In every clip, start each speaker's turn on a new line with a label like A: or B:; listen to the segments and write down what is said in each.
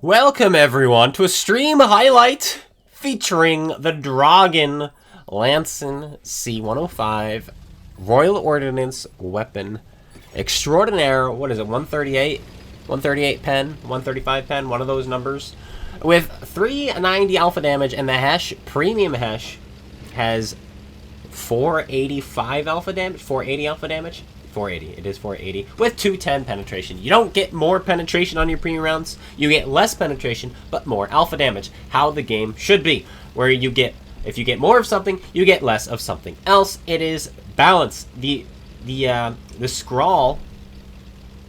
A: Welcome everyone to a stream highlight featuring the Draugen Lansen C 105 Royal Ordnance Weapon Extraordinaire. What is it? 138? 138 pen, 135 pen, one of those numbers. With 390 alpha damage, and the Hesh premium Hesh has 485 alpha damage, 480 alpha damage. 480. It is 480 with 210 penetration. You don't get more penetration on your premium rounds. You get less penetration, but more alpha damage. How the game should be, where you get, if you get more of something, you get less of something else. It is balanced. The Scrawl,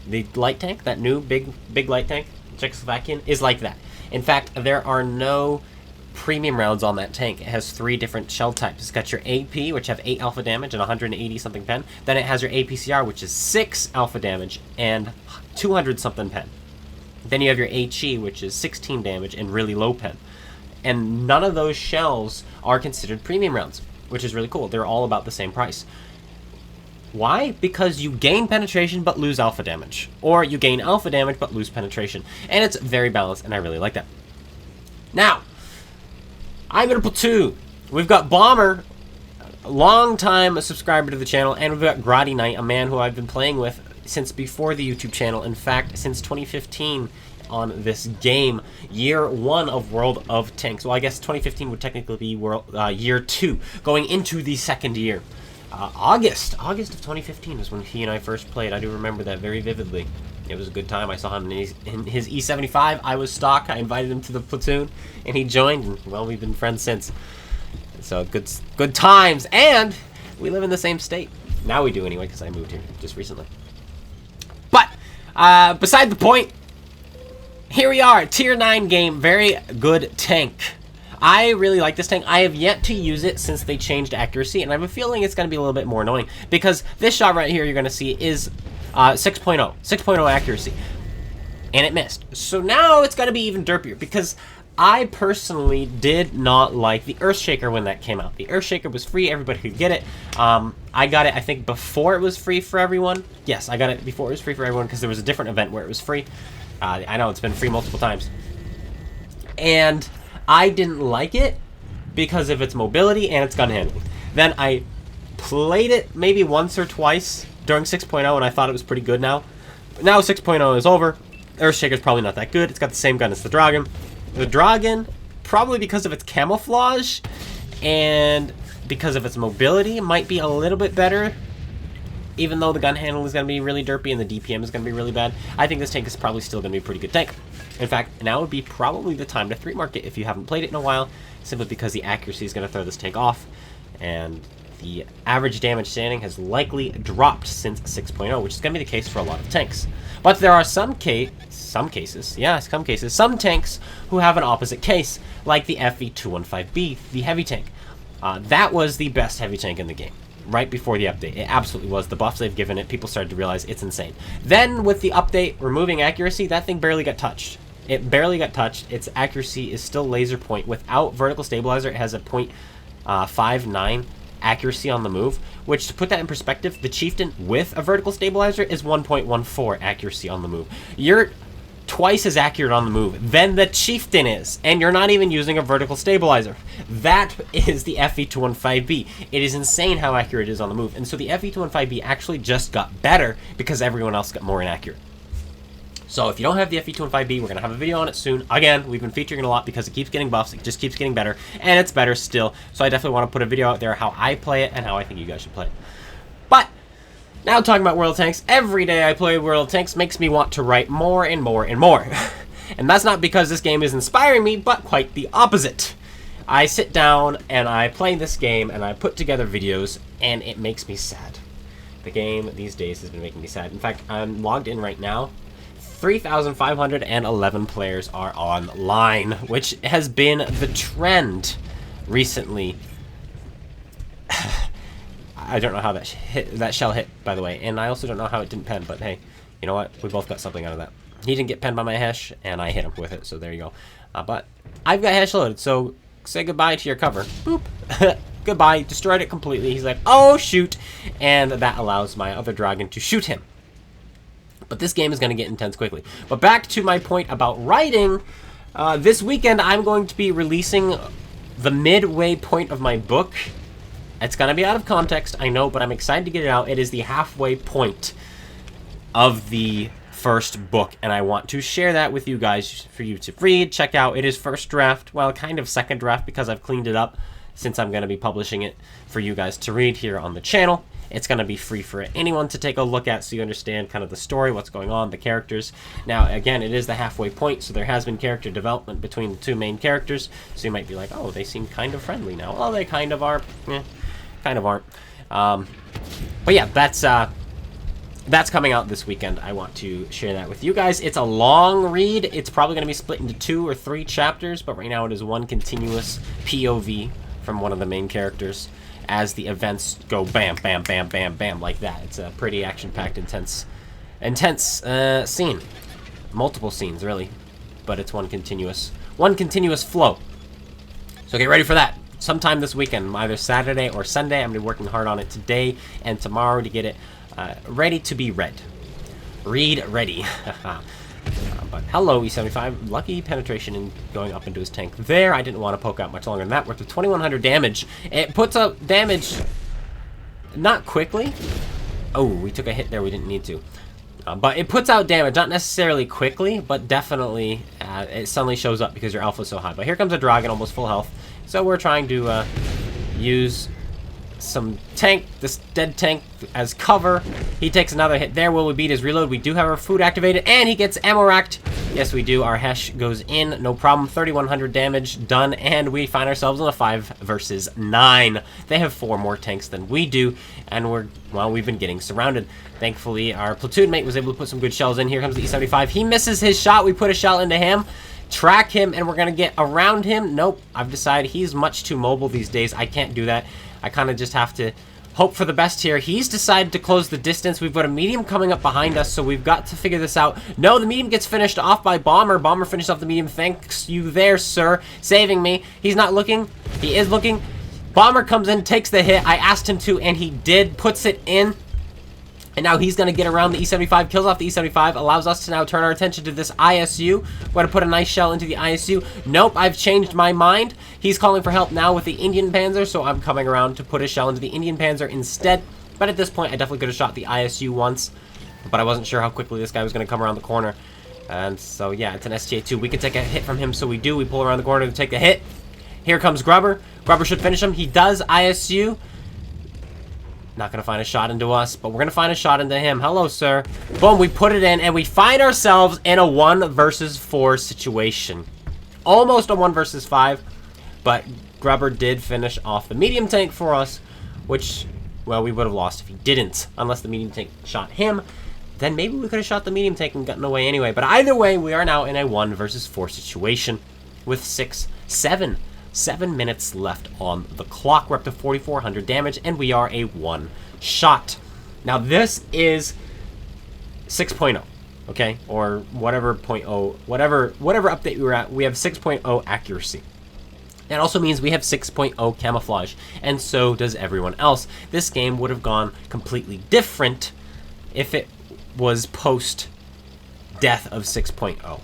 A: the light tank, that new big light tank, Czechoslovakian, is like that. In fact, there are no premium rounds on that tank. It has 3 different shell types. It's got your AP, which have 8 alpha damage and 180 something pen. Then it has your APCR, which is 6 alpha damage and 200 something pen. Then you have your HE, which is 16 damage and really low pen. And none of those shells are considered premium rounds, which is really cool. They're all about the same price. Why? Because you gain penetration but lose alpha damage. Or you gain alpha damage but lose penetration. And it's very balanced, and I really like that. Now, I'm in a platoon. We've got Bomber, a long-time subscriber to the channel, and we've got Grotty Knight, a man who I've been playing with since before the YouTube channel. In fact, since 2015 on this game, year 1 of World of Tanks. Well, I guess 2015 would technically be year 2, going into the second year. August of 2015 is when he and I first played. I do remember that very vividly. It was a good time. I saw him in his E75. I was stock. I invited him to the platoon, and he joined. And, well, we've been friends since. So good times. And we live in the same state. Now we do anyway, because I moved here just recently. But beside the point, here we are. Tier 9 game. Very good tank. I really like this tank. I have yet to use it since they changed accuracy, and I have a feeling it's going to be a little bit more annoying, because this shot right here you're going to see is 6.0 accuracy, and it missed. So now it's going to be even derpier, because I personally did not like the Earthshaker when that came out. The Earthshaker was free, everybody could get it. I got it, I think, before it was free for everyone. Yes, I got it before it was free for everyone, because there was a different event where it was free. I know it's been free multiple times. And I didn't like it because of its mobility and its gun handling. Then I played it maybe once or twice during 6.0, and I thought it was pretty good now. Now 6.0 is over. Earthshaker's probably not that good. It's got the same gun as the Draugen. The Draugen, probably because of its camouflage and because of its mobility, might be a little bit better. Even though the gun handling is going to be really derpy and the DPM is going to be really bad, I think this tank is probably still going to be a pretty good tank. In fact, now would be probably the time to 3-mark it if you haven't played it in a while, simply because the accuracy is going to throw this tank off, and the average damage standing has likely dropped since 6.0, which is going to be the case for a lot of tanks. But there are some tanks who have an opposite case, like the FE215B, the heavy tank. That was the best heavy tank in the game. Right before the update. It absolutely was. The buffs they've given it, people started to realize it's insane. Then, with the update removing accuracy, that thing barely got touched. It barely got touched. Its accuracy is still laser point. Without vertical stabilizer, it has a .59 accuracy on the move, which, to put that in perspective, the Chieftain with a vertical stabilizer is 1.14 accuracy on the move. You're twice as accurate on the move than the Chieftain is, and you're not even using a vertical stabilizer. That is the FE215B. It is insane how accurate it is on the move, and so the FE215B actually just got better because everyone else got more inaccurate. So if you don't have the FE215B, we're going to have a video on it soon. Again, we've been featuring it a lot because it keeps getting buffs, it just keeps getting better, and it's better still. So I definitely want to put a video out there how I play it and how I think you guys should play it. But now talking about World of Tanks, every day I play World of Tanks makes me want to write more and more and more. And that's not because this game is inspiring me, but quite the opposite. I sit down and I play this game and I put together videos, and it makes me sad. The game these days has been making me sad. In fact, I'm logged in right now. 3,511 players are online, which has been the trend recently. I don't know how that shell hit, by the way, and I also don't know how it didn't pen, but hey, you know what? We both got something out of that. He didn't get penned by my Hesh, and I hit him with it, so there you go. But I've got Hesh loaded, so say goodbye to your cover. Boop. Goodbye. Destroyed it completely. He's like, oh, shoot. And that allows my other Draugen to shoot him. But this game is going to get intense quickly. But back to my point about writing, This weekend, I'm going to be releasing the midway point of my book. It's going to be out of context, I know, but I'm excited to get it out. It is the halfway point of the first book, and I want to share that with you guys for you to read, check out. It is first draft, well, kind of second draft because I've cleaned it up since I'm going to be publishing it for you guys to read here on the channel. It's going to be free for anyone to take a look at so you understand kind of the story, what's going on, the characters. Now, again, it is the halfway point, so there has been character development between the two main characters, so you might be like, oh, they seem kind of friendly now. Well, they kind of are. Kind of aren't. But yeah, that's coming out this weekend. I want to share that with you guys. It's a long read. It's probably going to be split into 2 or 3 chapters, but right now it is one continuous POV from one of the main characters as the events go bam, bam, bam, bam, bam, like that. It's a pretty action-packed, intense scene. Multiple scenes, really, but it's one continuous flow. So get ready for that. Sometime this weekend, either Saturday or Sunday. I'm going to be working hard on it today and tomorrow to get it ready to be read. Read ready. But hello, E75. Lucky penetration in going up into his tank there. I didn't want to poke out much longer than that. We're up to 2100 damage. It puts up damage not quickly. Oh, we took a hit there we didn't need to. But it puts out damage, not necessarily quickly, but definitely it suddenly shows up because your alpha is so high. But here comes a Draugen, almost full health. So we're trying to use some tank, this dead tank, as cover. He takes another hit there. Will we beat his reload? We do have our food activated, and he gets ammo racked. Yes, we do. Our Hesh goes in, no problem. 3100 damage done, and we find ourselves in a 5 versus 9. They have 4 more tanks than we do, and we've been getting surrounded. Thankfully, our platoon mate was able to put some good shells in. Here comes the E75. He misses his shot. We put a shell into him, track him, and we're going to get around him. Nope, I've decided he's much too mobile these days. I can't do that. I kind of just have to hope for the best here. He's decided to close the distance. We've got a medium coming up behind us, so we've got to figure this out. No, the medium gets finished off by Bomber. Bomber finished off the medium. Thanks you there, sir. Saving me. He's not looking. He is looking. Bomber comes in, takes the hit. I asked him to, and he did. Puts it in. And now he's going to get around the E75, kills off the E75, allows us to now turn our attention to this ISU. We're going to put a nice shell into the ISU. Nope, I've changed my mind. He's calling for help now with the Indian Panzer, so I'm coming around to put a shell into the Indian Panzer instead. But at this point, I definitely could have shot the ISU once, but I wasn't sure how quickly this guy was going to come around the corner. And so, yeah, it's an STA-2. We can take a hit from him, so we do. We pull around the corner to take the hit. Here comes Grubber. Grubber should finish him. He does. ISU. Not going to find a shot into us, but we're going to find a shot into him. Hello, sir. Boom, we put it in, and we find ourselves in a 1 versus 4 situation. Almost a 1 versus 5, but Grubber did finish off the medium tank for us, which, well, we would have lost if he didn't, unless the medium tank shot him. Then maybe we could have shot the medium tank and gotten away anyway. But either way, we are now in a 1 versus 4 situation with 7 minutes left on the clock. We're up to 4,400 damage, and we are a 1 shot. Now, this is 6.0, okay? Or whatever 0.0, whatever update we were at, we have 6.0 accuracy. That also means we have 6.0 camouflage, and so does everyone else. This game would have gone completely different if it was post-death of 6.0.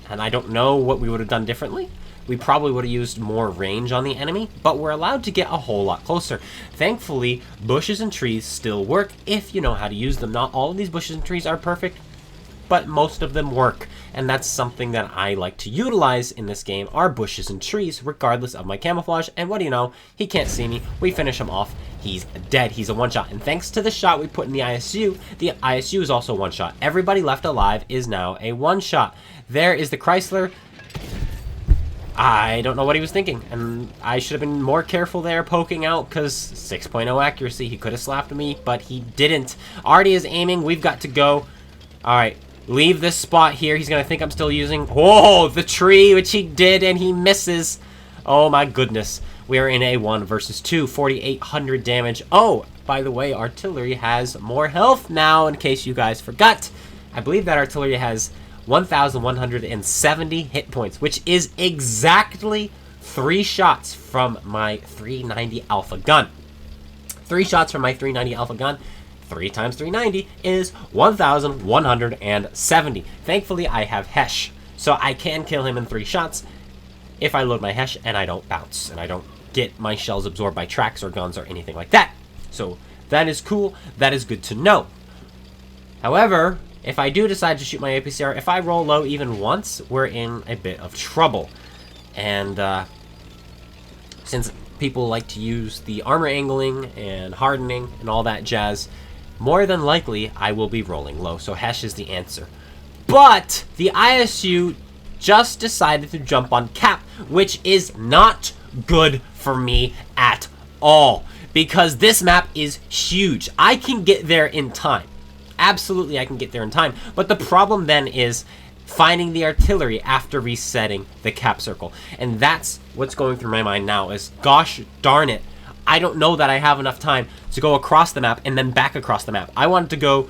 A: And I don't know what we would have done differently. We probably would have used more range on the enemy, but we're allowed to get a whole lot closer. Thankfully, bushes and trees still work if you know how to use them. Not all of these bushes and trees are perfect, but most of them work. And that's something that I like to utilize in this game, are bushes and trees, regardless of my camouflage. And what do you know? He can't see me. We finish him off. He's dead. He's a 1-shot. And thanks to the shot we put in the ISU is also 1-shot. Everybody left alive is now a 1-shot. There is the Chrysler. I don't know what he was thinking, and I should have been more careful there poking out, because 6.0 accuracy, he could have slapped me, but he didn't. Artie is aiming. We've got to go. All right, leave this spot here. He's going to think I'm still using... Whoa, the tree, which he did, and he misses. Oh, my goodness. We are in a 1 versus 2, 4,800 damage. Oh, by the way, artillery has more health now, in case you guys forgot. I believe that artillery has 1,170 hit points, which is exactly 3 shots from my 390 alpha gun. 3 shots from my 390 alpha gun. 3 times 390 is 1,170. Thankfully, I have Hesh So I can kill him in 3 shots if I load my Hesh and I don't bounce, and I don't get my shells absorbed by tracks or guns or anything like that. So that is cool. That is good to know. However, if I do decide to shoot my APCR, if I roll low even once, we're in a bit of trouble. And since people like to use the armor angling and hardening and all that jazz, more than likely I will be rolling low. So Hesh is the answer. But the ISU just decided to jump on cap, which is not good for me at all, because this map is huge. I can get there in time. Absolutely, I can get there in time. But the problem then is finding the artillery after resetting the cap circle. And that's what's going through my mind now is, gosh darn it, I don't know that I have enough time to go across the map and then back across the map. I wanted to go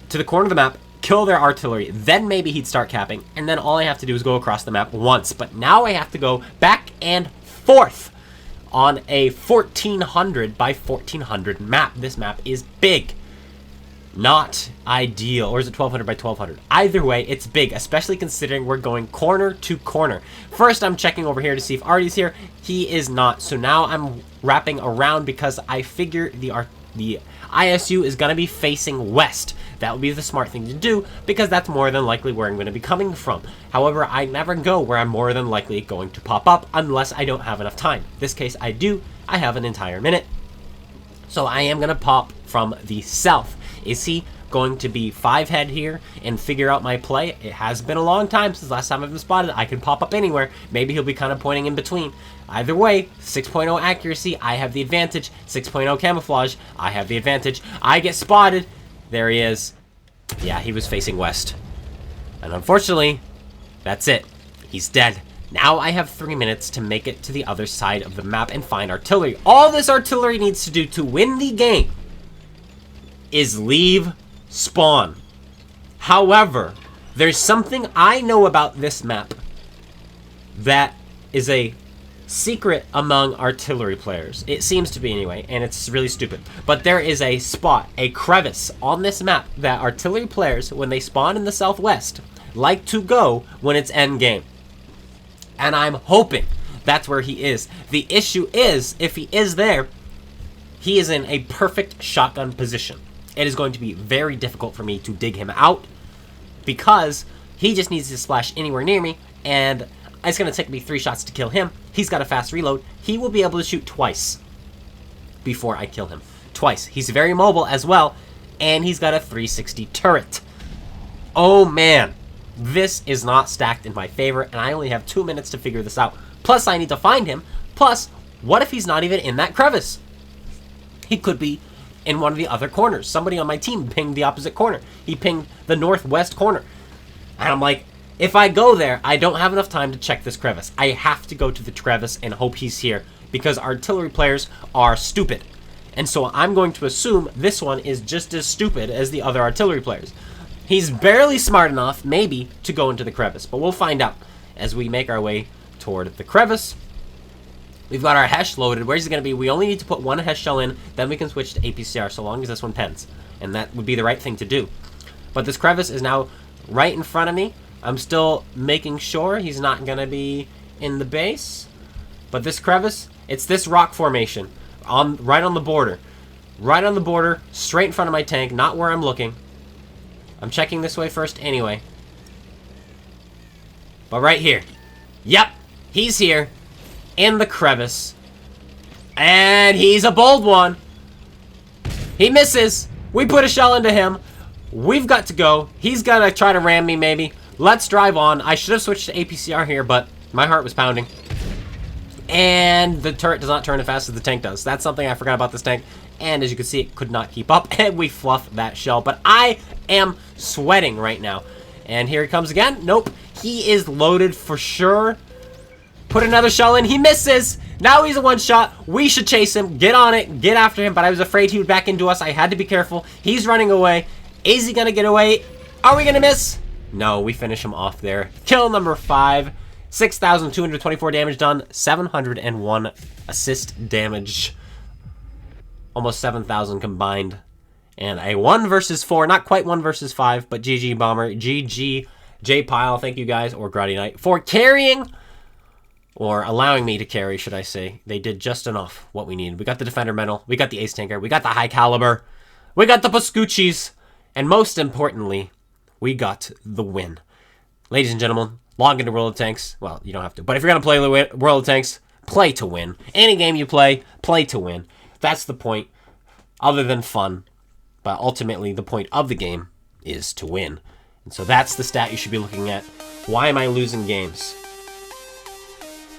A: to the corner of the map, kill their artillery, then maybe he'd start capping, and then all I have to do is go across the map once. But now I have to go back and forth on a 1400 by 1400 map. This map is big. Not ideal. Or is it 1200 by 1200? Either way, it's big, especially considering we're going corner to corner. First, I'm checking over here to see if Artie's here. He is not. So now I'm wrapping around because I figure the ISU is going to be facing west. That would be the smart thing to do because that's more than likely where I'm going to be coming from. However, I never go where I'm more than likely going to pop up unless I don't have enough time. In this case, I do. I have an entire minute. So I am going to pop from the south. Is he going to be 5-head here and figure out my play? It has been a long time since last time I've been spotted. I can pop up anywhere. Maybe he'll be kind of pointing in between. Either way, 6.0 accuracy, I have the advantage. 6.0 camouflage, I have the advantage. I get spotted. There he is. Yeah, he was facing west. And unfortunately, that's it. He's dead. Now I have 3 minutes to make it to the other side of the map and find artillery. All this artillery needs to do to win the game is leave spawn. However, there's something I know about this map that is a secret among artillery players. It seems to be anyway, and it's really stupid. But there is a spot, a crevice on this map that artillery players, when they spawn in the southwest, like to go when it's endgame. And I'm hoping that's where he is. The issue is, if he is there, he is in a perfect shotgun position. It is going to be very difficult for me to dig him out because he just needs to splash anywhere near me, and it's going to take me 3 shots to kill him. He's got a fast reload. He will be able to shoot twice before I kill him. Twice. He's very mobile as well, and he's got a 360 turret. Oh man, this is not stacked in my favor, and I only have 2 minutes to figure this out. Plus, I need to find him. Plus, what if he's not even in that crevice? He could be in one of the other corners. Somebody on my team pinged the opposite corner. He pinged the northwest corner. And I'm like, if I go there, I don't have enough time to check this crevice. I have to go to the crevice and hope he's here because artillery players are stupid. And so I'm going to assume this one is just as stupid as the other artillery players. He's barely smart enough, maybe, to go into the crevice, but we'll find out as we make our way toward the crevice. We've got our Hesh loaded. Where's it going to be? We only need to put 1 Hesh shell in, then we can switch to APCR so long as this one pens. And that would be the right thing to do. But this crevice is now right in front of me. I'm still making sure he's not going to be in the base. But this crevice, it's this rock formation right on the border. Right on the border, straight in front of my tank, not where I'm looking. I'm checking this way first anyway. But right here. Yep, he's here. In the crevice. And he's a bold one. He misses. We put a shell into him. We've got to go. He's gonna try to ram me maybe. Let's drive on. I should have switched to APCR here, but my heart was pounding. And the turret does not turn as fast as the tank does. That's something I forgot about this tank. And as you can see, it could not keep up. And we fluffed that shell. But I am sweating right now. And here he comes again. Nope. He is loaded for sure. Put another shell in. He misses. Now he's a one-shot. We should chase him. Get on it. Get after him. But I was afraid he would back into us. I had to be careful. He's running away. Is he going to get away? Are we going to miss? No, we finish him off there. Kill number 5. 6,224 damage done. 701 assist damage. Almost 7,000 combined. And a 1 versus 4. Not quite 1 versus 5, but GG Bomber. GG J Pile, thank you guys, or Grotty Knight, for carrying, or allowing me to carry, should I say. They did just enough what we needed. We got the Defender Medal, we got the Ace Tanker, we got the High Caliber, we got the Pascucci's, and most importantly, we got the win. Ladies and gentlemen, log into World of Tanks. Well, you don't have to, but if you're going to play the World of Tanks, play to win. Any game you play to win. That's the point, other than fun. But ultimately, the point of the game is to win. And so that's the stat you should be looking at. Why am I losing games?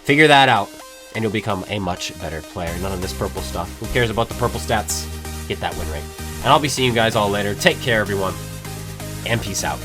A: Figure that out, and you'll become a much better player. None of this purple stuff. Who cares about the purple stats? Get that win rate. And I'll be seeing you guys all later. Take care, everyone, and peace out.